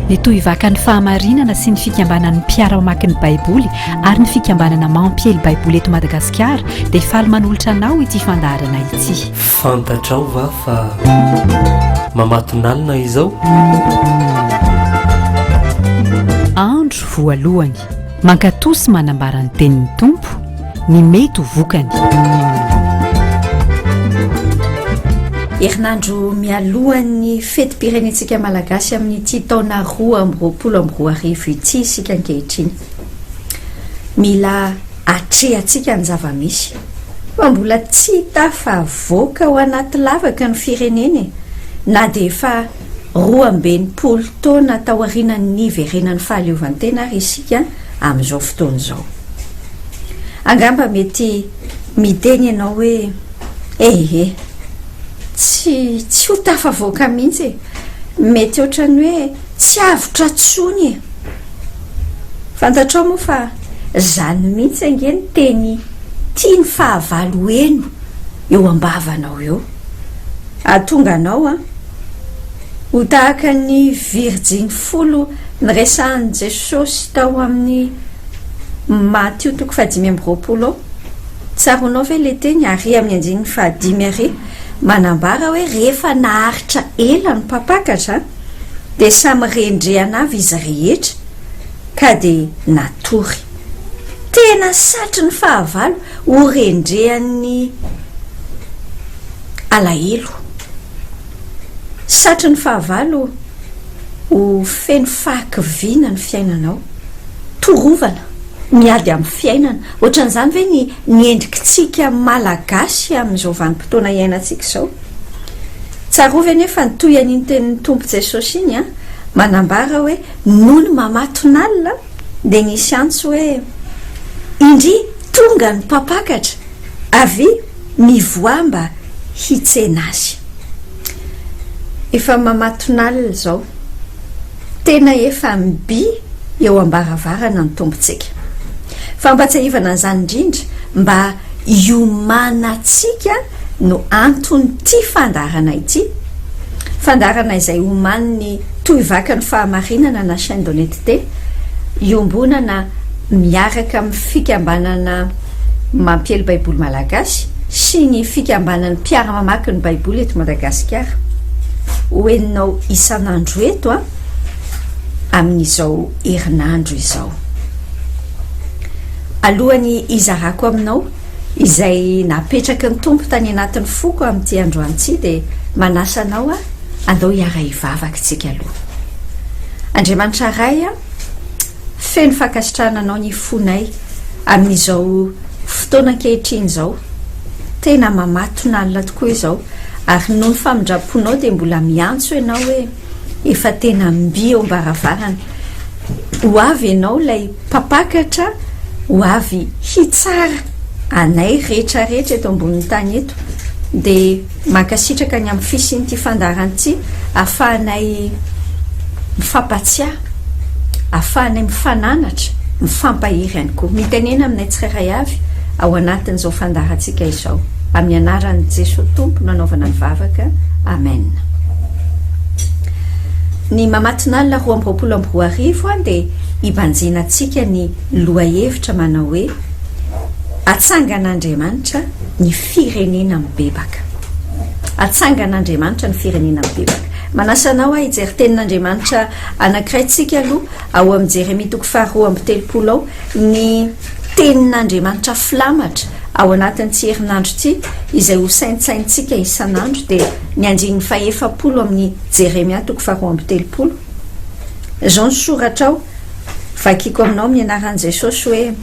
ny toy ivaka ny fahamarinana sy ny fikambanan'ny mpiara mamaky ny baiboly ary ny fikambanana mampiely baiboly eto Madagasikara dia faly manolotra anao ity fandaharana ity. Fantatrao va fa mamatonalina izao? Andro voalohany mankatosy manambara ny tenin'ny tompo ny mety ho vokany. Herinandro mialohan'ny fetim-pirenentsika malagasy amin'ity taona 2024 ity isika ankehitriny. Mila atrehantsika ny zava-misy fa mbola tsy tafavoaka ao anaty lavaka ny fireneny na dia efa 20 taona tao aorianan'ny niverenan'ny fahaleovantena ary isika amin'izao fotoana izao. Angamba mety miteny ianao hoe tsy ho tafavoaka mihitsy, mety ohatrany hoe tsy avotra tsony. Fantatrao moa fa zany mihitsy angeny teny tia ny fahavalo eno eo ambavanao eo. Atonga anao ho tahaka ny Virginy folo nyresahan'i Jesosy tao amin'ny Matteo 5:20. Tsaronao ve le teny ary amin'ny 5:5 manambara hoe rehefa naharitra ela ny mpapakatra dia samy rendrehana avy izy rehetra ka dia natory. Tena satry ny fahavalo ho rendrehan'ny alahelo, satry ny fahavalo ho feno fahakiviana ny fiainanao, torovana miady amin'ny fiainana. Ohatran'izany ve ny endrikitsika malagasy amin'izao vanim-potoana iainantsika izao. Tsarovy anefa ny toy an'iny tenin'ny tompo Jesosy iny manambara hoe noho ny mamatonalina dia nisy antso hoe indry tonga ny mpapakatra avy mivoamba hitsena azy. Efa mamatonalina izao, tena efa miby eo ambaravarana ny tompontsika. Fampatsahivana an'izany indrindra mba iomanantsika no anton'ity fandaharana ity. Fandaharana izay omaniny toy vaka ny fahamarinana na chaîne de l'honnêteté, iombonana miaraka amin'ny fikambanana mampiely baiboly malagasy sy ny fikambanan'ny mpiara-mamaky ny baiboly eto Madagasikara. Hoeninao isan'andro eto amin'izao herinandro izao. Alohany izarako aminao izay napetraka ny tompo tany anatin'ny foko amin'ity androany ity dia manasa anao andao hiara hivavaka tsika aloha. Andriamanitra ray feno fankasitrahana anao ny fonay amin'izao fotoana ankehitriny izao. Tena mamatonalina tokoa izao ary noho ny famindraponao dia mbola miantso ianao hoe efa tena mby eo ambaravarana. Ho avy ianao ilay mpapakatra, ho avy hitsara anay rehetrarehetra eto ambonin'ny tany eto dia mankasitraka ny amin'ny fisiny'ity fandaharana ahafahanay mifampatsiahy, ahafahanay mifananatra, mifampahiry ihany koa. Mitenena aminay tsirairay avy ao anatin'izao fandaharantsika izao. Amin'ny anaran'i Jesosy Tompo nanaovana ny vavaka. Amen. Ny mamatonalina 2024 dia ibanjenantsika ny lohahevitra manao hoe atsangan'Andriamanitra ny firenena mibebaka. Atsangan'Andriamanitra ny firenena mibebaka. Manasa anao hijery tenin'Andriamanitra anankiray tsika aloha ao amin'ny Jeremia 2:30 ao ny tenin'Andriamanitra filamatra ao anatin'ity herinandro ity izay ho saintsaintsika isan'andro dia ny 7 amin'ny Jeremia 2:30. Izao ny soratra ao vakiko aminao amin'ny anaran'i Jesosy hoe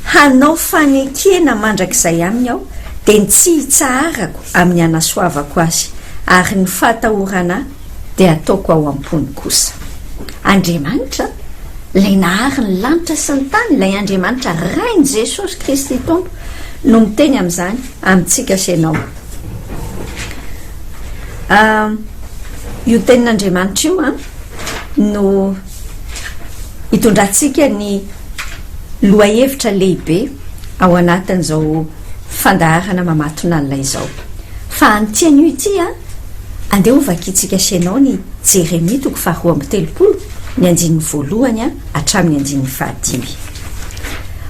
hanao fanekena mandrakizay aminy aho dia ny tsy hitsaharako amin'ny anasoavako azy ary ny fahatahorana dia ataoko ao am-pony kosa. Andriamanitra ilay nahary ny lanitra sy ny tany, ilay Andriamanitra rainy Jesosy Kristy Tompo no miteny amin'izany amintsika sy ianao. Io tenin'Andriamanitra io no hitondrantsika ny lohahevitra lehibe ao anatin'izao fandaharana mamatonalina izao. Fa antian'io ity andeha ho vakitsika sy ianao ny Jeremia 2:30 ny anjin'ny voalohany a hatramin'ny anjin'ny fahadimy.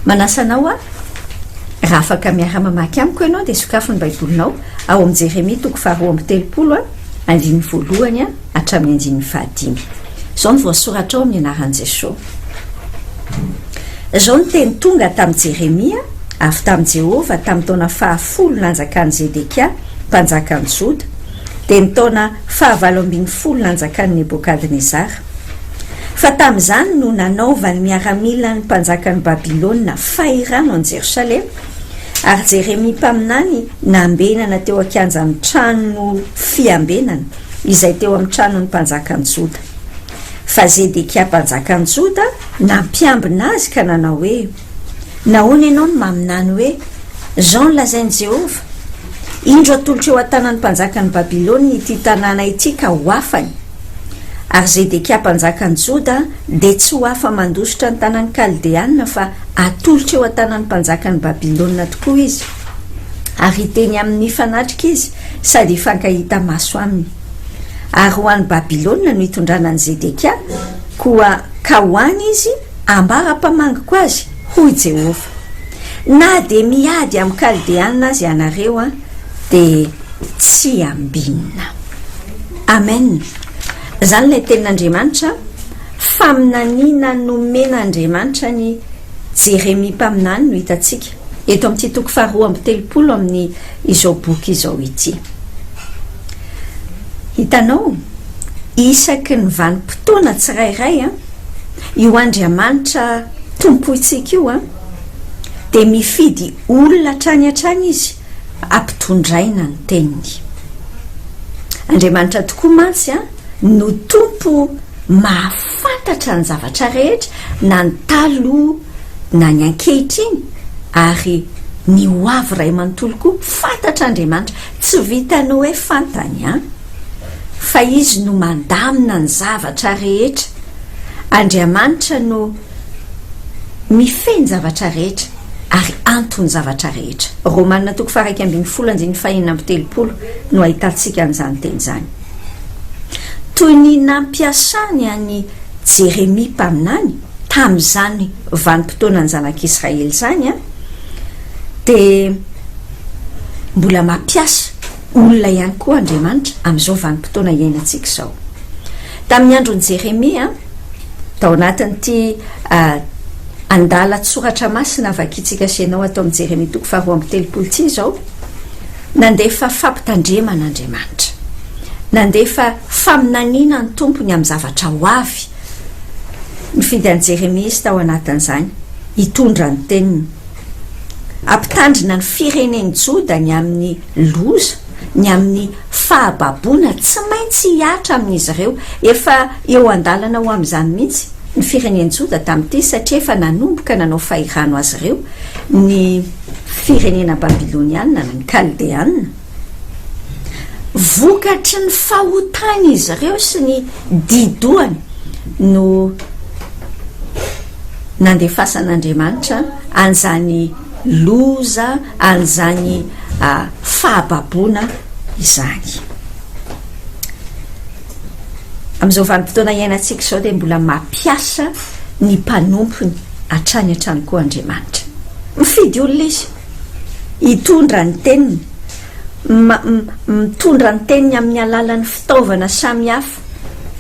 Manasanao a raha afaka miara-mamaky amiko ianao dia sokafo ny baibolinao ao amin'ny Jeremia 2:3 a andin'ny voalohany a hatramin'ny anjin'ny fahadimy. Izao no voasoratra ao amin'ny anaran'i Jesosy. Izao ny teny tonga tamin'i Jeremia avy tamin'i Jehova tamin'ny taona 10 nanjakan'i Zedekia mpanjakan'i Joda dia ny taona 19 nanjakan'i Nebokadnezara. Fa tamin'izany no nanaovany miaramila ny mpanjakan'i Babilôna fahirano an'i Jerosalema ary Jeremia mpaminany nambenana teo ankanja amin'ny trano fiambenana izay teo amin'ny tranon'ny mpanjakan'i Joda. Fa Zedekia mpanjakan'i Joda nampiambina azy ka nanao hoe nahoana ianao no maminany hoe Jean lazain'i Jehova indro atolotra eo an-tanan'ny mpanjakan'ny Babilôna ity tanàna ity ka ho afany. Ary Zedekia mpanjakan'i Joda dia tsy ho afa mandositra ny tanan'ny Kaldeana fa atolotra eo an-tanan'ny mpanjakan'ny Babilôna tokoa izy ary teny amin'ny fanatrika izy sady hifankahita maso aminy. Ary ho an'ny Babilôna no hitondranan'i Zedekia koa ka ho any izy ambara-pamangiko azy hoy Jehova. Na dia miady amin'ny Kaldeana azy ianareo a dia tsy ambinina. Amen. Zany ilay tenin'Andriamanitra faminaniana nomen'Andriamanitra ny Jeremia mpaminany no hitantsika eto amin'ity 2:3 amin'ny izao boky izao ity. Hitanao isaky ny vanim-potoana tsirairay a io Andriamanitra tompoitsika io a dia mifidy olona hatrany hatrany izy ampitondraina ny teniny. Andriamanitra tokoa mantsy a no tompo mahafantatra ny zavatra rehetra na ny taloha na ny ankehitriny ary ny ho avy ray manontolo koa fantatra Andriamanitra tsy vitany hoe fantany a fa izy no mandamina ny zavatra rehetra. Andriamanitra no mifeny zavatra rehetra ary antony zavatra rehetra. Romanina 1:12 no ahitantsika an'izany teny izany. Toy ny nampiasany any Jeremia mpaminany tamin'izany vanim-potoanany zanak'Israely izany a dia mbola mampiasa olona ihany koa Andriamanitra amin'izao vanim-potoana iainantsika izao. Tamin'ny andron'i Jeremia tao anatin'ity andalan-tsoratra masina vakitsika senao atao amin'ny Jeremia 2:3 ity izao nandefa fampitandreman'Andriamanitra, nandefa faminaniana ny tompony amin'ny zavatra ho avy. Nifidy an'i Jeremia izy tao anatin'izany hitondra ny teniny, ampitandrina ny firenen'i Joda ny amin'ny loza, ny amin'ny fahababoana tsy maintsy hiatra amin'izy ireo. Efa eo andalana ho amin'izany mihitsy ny firenen'i Joda tamin'ity satria efa nanomboka nanao fahirano azy ireo ny firenena babiloniana ny kaldeana. Vokatry ny fahotany izy ireo sy ny didoany no nandefasan'Andriamanitra an'izany loza, an'izany fahababoana izany. Amin'izao vanim-potoana iainantsika izao dia mbola mampiasa ny mpanompony hatrany hatrany koa Andriamanitra. Mifidy olona izy hitondra ny teniny, mitondra ny teniny amin'ny alalan'ny fitaovana samihafa.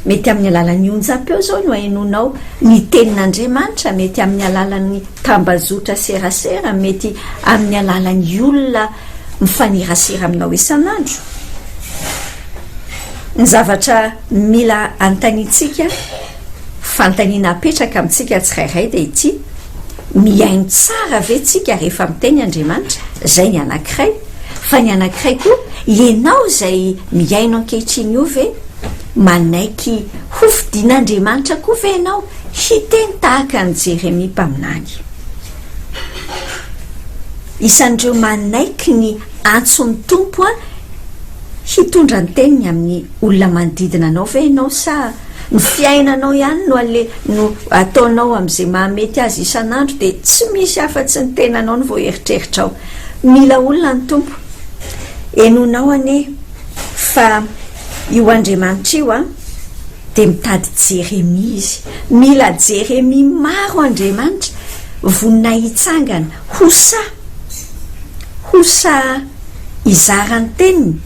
Mety amin'ny alalan'ny onjam-peo izao no hainonao ny tenin'Andriamanitra, mety amin'ny alalan'ny tambazotra serasera, mety amin'ny alalan'ny olona mifanirasera aminao isan'andro. Ny zavatra mila antanitsika, fantaniana apetraka amintsika tsirairay dia ity: miaino tsara ve tsika rehefa miteny Andriamanitra? Zay ny anankiray. Fa ny anankiray koa, ianao izay miaino ankehitriny io ve manaiky ho fidian'Andriamanitra koa ve ianao hiteny tahaka ny Jeremia mpaminany? Isan'ireo manaiky ny antson'ny tompo a hitondra ny teniny amin'ny olona manodidina anao ve ianao, sa ny fiainanao ihany no ataonao amin'izay mahamety azy isan'andro dia tsy misy afa-tsy ny tenanao no voaeritreritra ao? Mila olona ny tompo henonao ane fa io Andriamanitra io a dia mitady Jeremia izy, mila Jeremia maro Andriamanitra vonina hitsangana hosa izarany teniny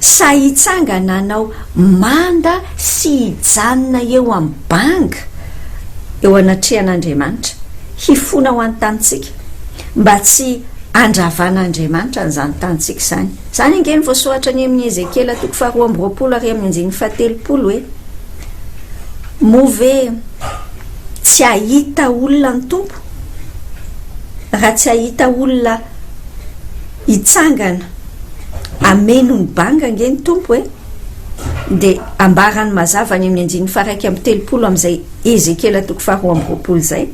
sa hitsangana anao manda sy hijanona eo amin'ny banga eo anatrehan'Andriamanitra hifona ho any tanitsika mba tsy andravan'Andriamanitra n'izany tanitsika zany ingeny voasoratra ny amin'ny Ezekela 4:20 hoe move tsy ahita olona ny tompo raha tsy ahita olona hitsangana ameno ny banga ngeny tompo dia ambarany mazava ny amin'ny 1:3 amin'izay Ezekela 4:20 zay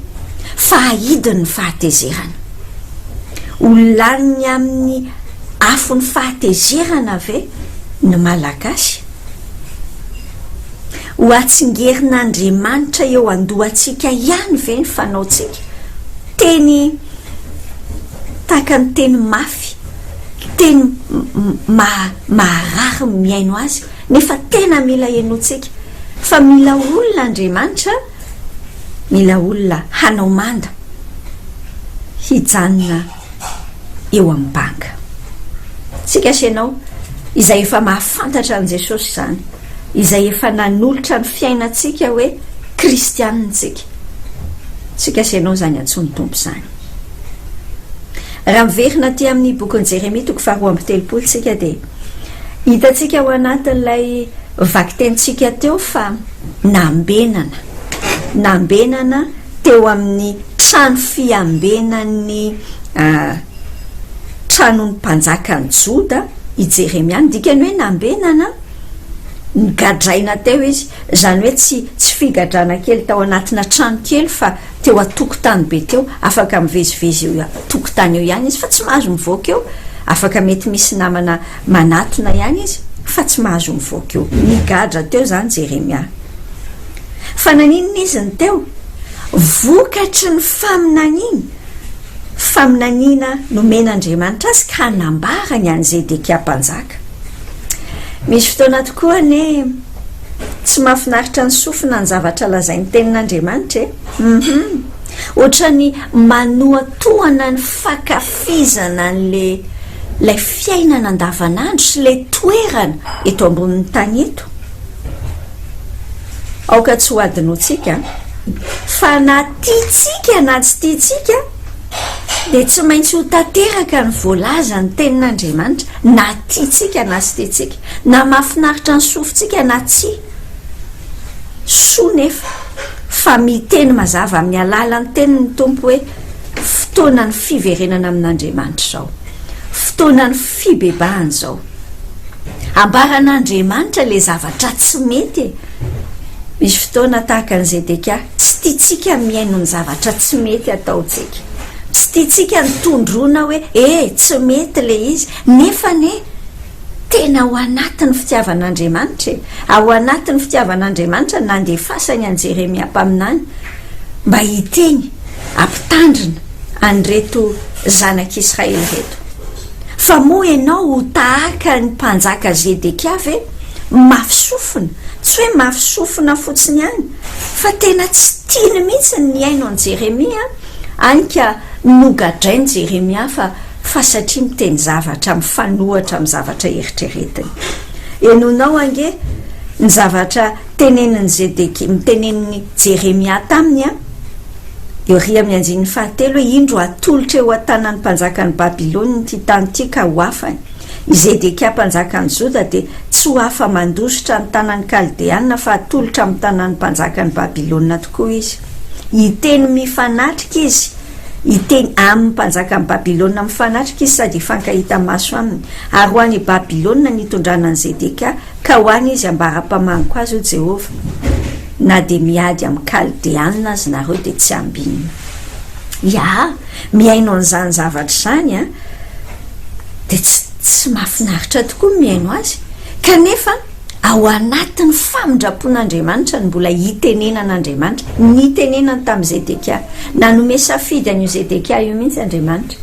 fa ahidiny ny fahatezerana olaniny amin'ny afo ny fahatezerana ve ny malagasy ho atsingerin'Andriamanitra eo andohantsika ihany ve ny fanaontsika teny tahaka ny teny mafy teny maharary miaino azy nefa tena mila ianotsika fa mila olona Andriamanitra mila olona hanao manda hijanona eo amin'ny banga tsika sianao izay efa mahafantatra an' Jesosy zany izay efa nanolotra ny fiainantsika hoe kristianintsika tsika sianao zany antsony tompo zany raha miverina ty amin'ny bokin'ny Jeremia 4:13 tsika dia hitatsika ao anatin'ilay vakitentsika teo fa nambenana teo amin'ny trano fiambenan'ny tranon'ny mpanjakany Joda i Jeremia dikany hoe nambenana nigadraina teo izy zany hoe tsy figadrana kely tao anatina trano kely fa teo atokotany be teo afaka mivezivezy eo tokotany eo ihany izy fa tsy mahazo mivoaka eo afaka mety misy namana manatona ihany izy fa tsy mahazo mivoaka eo nigadra teo zany Jeremia fa naninona izy ny teo vokatry ny faminaniana nomen'Andriamanitra azy ka nambarany any Zedekia mpanjaka misy fotoana tokoa ne tsy mahafinaritra ny sofina ny zavatra lazainy tenin'Andriamanitra ohatra ny manoatoana ny fakafizana n'lay fiainana andavanandro sy le toerana eto ambonin'ny tany eto aoka tsy ho adinotsika fa na tiatsika na tsy tiatsika dia tsy maintsy ho tanteraka ny voalaza ny tenin'Andriamanitra na tiatsika na tsy tiatsika na mahafinaritra ny sofintsika na tsy soa nefa fa miteny mazava amin'ny alalan'ny tenin'ny tompo hoe fotoana ny fiverenana amin'Andriamanitra zao fotoana ny fibebahana zao ambaran'Andriamanitra le zavatra tsy mety misy fotoana tahaka ny Zedekia tsy tiatsika miaino ny zavatra tsy mety ataotsika tsy tiatsika nitondrona hoe tsy mety le izy nefa ne tena ao anatin'ny fitiavan'Andriamanitra ao anatin'ny fitiavan'Andriamanitra nandefasany an Jeremia mpaminany mba hiteny ampitandrina an'reto zanak'Israely reto fa moa ianao ho tahaka ny mpanjaka Zedekia ve mafy sofina tsy hoe mafy sofina fotsiny ihany fa tena tsy tiany mihitsy ny aino an Jeremia anka nogadrainy Jeremia fa satria miteny zavatra mifanohatra amin'ny zavatra eritreretiny enonao ange ny zavatra tenenin'ny Zedekia miteneniny Jeremia taminy eo ry amin'ny 9:7 hoe indro atolotra eo an-tanan'ny mpanjakan'ny Babilônia ty tany ty ka ho afany i Zedekia mpanjakan'ny Joda dia tsy ho afa mandositra ny tanan'ny Kaldeana fa atolotra amin'ny tanan'ny mpanjakan'ny Babilônia tokoa izy hiteny mifanatrika izy hiteny amin'ny mpanjakan'ny Babilônia mifanatrika izy sady fankahita maso aminy ary ho any Babilônia nitondranan'ny Zedekia ka ho any izy ambara-pamaniko azy ho Jehova na dia miady amin'ny Kaldeana azy nareo dia tsy ambinina miaino an'izany zavatra zany dia tsy mahafinaritra tokoa miaino azy kanefa ao anatin'ny famindrapon'Andriamanitra ny mbola hitenenan'Andriamanitra nitenenany tamin'ny Zedekia nanome safidy an'io Zedekia io mihitsy Andriamanitra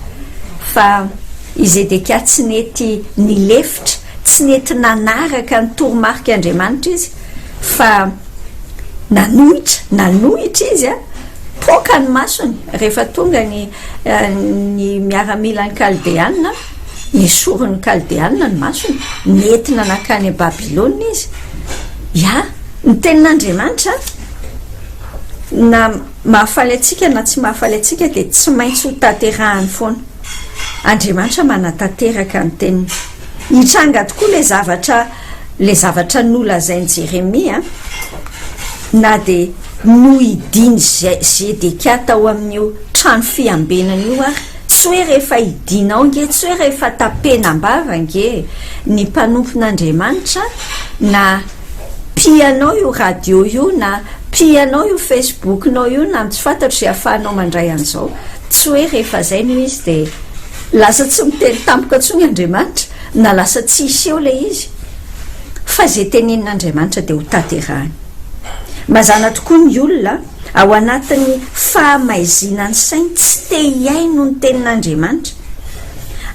fa i Zedekia tsy nety nilefitra tsy nety nanaraka ny toromarika Andriamanitra izy fa nanohitra izy a poka ny masony rehefa tonga ny miaramilany kaldeana ny sorony kaldeana ny masony nentina nakany Babilôna izy ny tenin'Andriamanitra na mahafaly atsika na tsy mahafaly atsika dia tsy maintsy ho tanterahany foana. Andriamanitra manatanteraka ny teniny. Hitranga tokoa le zavatra nolazainy Jeremia na dia no idiny Zedekia tao amin'io trano fiambenana io ary tsy hoe rehefa idinao nge tsy hoe rehefa tapenam-bava nge ny mpanompon'Andriamanitra na pianao io radio io na pianao io facebooknao io na tsy fantatro izay ahafahanao mandray an'izao tsy hoe rehefa zay no izy dia lasa tsy miteny tampoka tsony Andriamanitra na lasa tsy iseho le izy fa zay tenenin'Andriamanitra dia ho tanterahany. Mazana tokoa ny olona ao anatin'ny fahamaizinany sainy tsy te hiaino ny tenin'Andriamanitra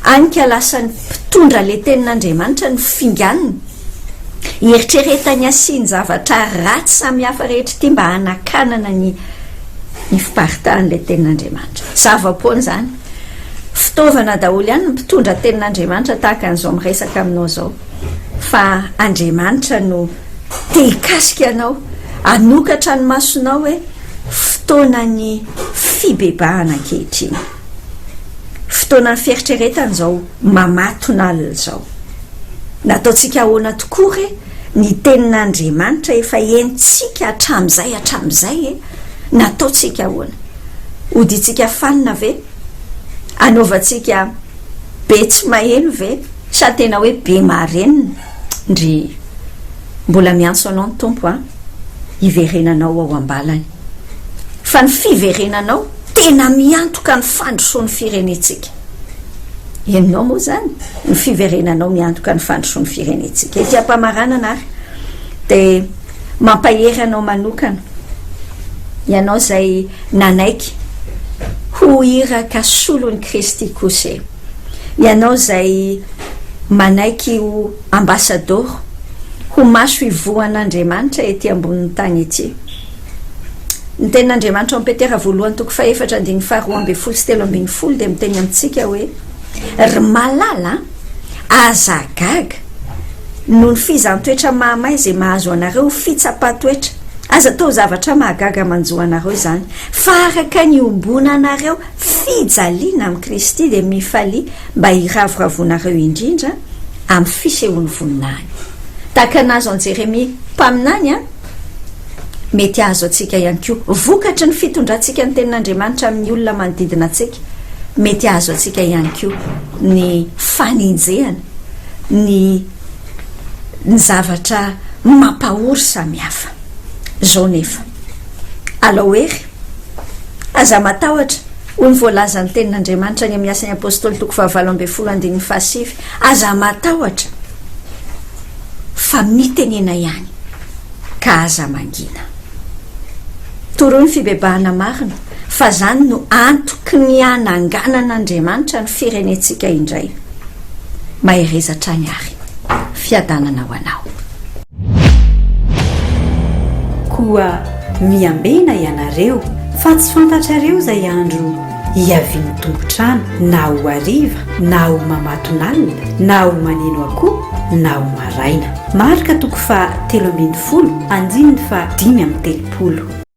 anika lasa ny mpitondra le tenin'Andriamanitra ny finganiny eritreretany asiany zavatra ratsy samihafa rehetra ty mba hanakanana ny fiparitahan'le tenin'Andriamanitra. Zava-poana zany fitaovana daholo ihany ny mpitondra tenin'Andriamanitra tahaka an'izao miresaka aminao zao fa Andriamanitra no te hikasika anao anokatra ny masonao hoe fotoanany fibebahana ankehitriny, fotoanany fieritreretana zao mamatona alina zao. Nataontsika ahoana tokoa re ny tenin'Andriamanitra efa entsika hatramin'izay nataontsika ahoana hodintsika fanina ve anaovantsika be tsy maheno ve sa tena hoe be marenina ndry mbola miantso anao ny tompo hiverenanao ao ambalany fa ny fiverenanao tena miantoka ny fandrosoan'ny firenetsika. Enao moa zany ny fiverenanao miantoka ny fandrosoan'ny firenetsika. Ety am-pamaranana ary dia mampahery anao manokana ianao zay nanaiky ho iraka solon'ny Kristy kose, ianao zay manaiky ho ambasador ho maso ivoan'Andriamanitra ety ambonin'ny tany ety. Ny tenin'Andriamanitra amin'ny Petera voalohany toko 4:12-13 dia miteny amintsika hoe ry malala aza gaga noho ny fizantoetra mahamay izay mahazo anareo fitsapa-toetra. Aza tao zavatra mahagaga manjo anareo izany fa araka ny ombona anareo fijaliana amin'ny Kristy dia mifalia mba hiravoravonareo indrindra amin'ny fisehoan'ny voninahiny. Tahaka nazo an Jeremia mpaminany mety azo atsika ihany koa vokatry ny fitondrantsika ny tenin'Andriamanitra amin'ny olona manodidina antsika. Mety azo atsika ihany koa ny faninjehana ny zavatra mampahory samihafa. Zao nefa alaoery aza matahotra hoy ny voalaza ny tenin'Andriamanitra ny amin'ny asan'ny apôstôly toko 7:15 aza matahotra fa mitenena ihany ka aza mangina. Toroy ny fibebahana marina fa zany no antoky ny ananganan'Andriamanitra ny firenetsika indray. Maherezatra ny ary fiadanana ho anao koa miambena ianareo fa tsy fantatrareo izay andro hiaviany tombotrano na ho ariva na ho mamatonalina na ho maneno akoho na ho maraina. Marika toko 13 andininy 5:30